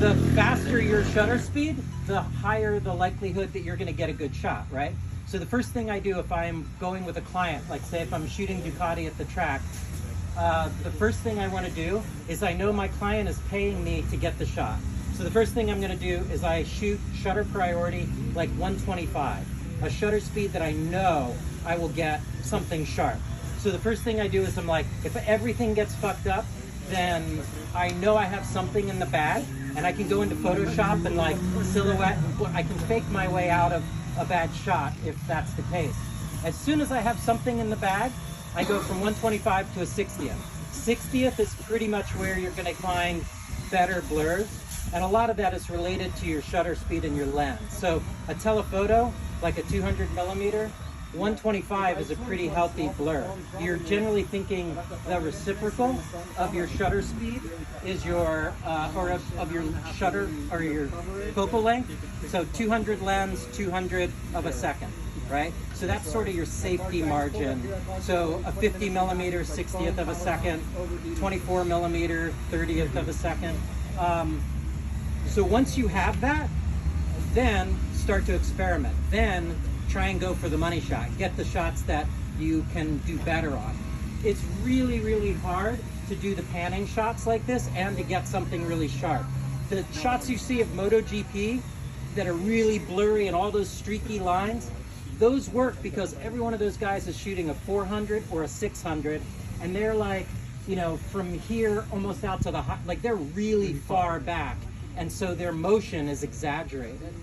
the faster your shutter speed, the higher the likelihood that you're going to get a good shot, right? So the first thing I do if I'm going with a client, like say if I'm shooting Ducati at the track, the first thing I want to do is I know my client is paying me to get the shot. So the first thing I'm going to do is I shoot shutter priority like 125, a shutter speed that I know I will get something sharp. So the first thing I do is I'm like, if everything gets fucked up, then I know I have something in the bag, and I can go into Photoshop and like silhouette, and I can fake my way out of a bad shot if that's the case. As soon as I have something in the bag, I go from 125 to a 60th. 60th is pretty much where you're going to find better blurs, and a lot of that is related to your shutter speed and your lens. So a telephoto, like a 200 millimeter, 125 is a pretty healthy blur. You're generally thinking the reciprocal of your shutter speed is your, or of your shutter or your focal length. So 200 lens, 200 of a second, right? So that's sort of your safety margin. So a 50 millimeter, 60th of a second, 24 millimeter, 30th of a second. So once you have that, then start to experiment. Then try and go for the money shot. Get the shots that you can do better on. It's really, really hard to do the panning shots like this and to get something really sharp. The shots you see of MotoGP that are really blurry and all those streaky lines, those work because every one of those guys is shooting a 400 or a 600, and they're like, you know, from here almost out to the, like they're really far back, and so their motion is exaggerated.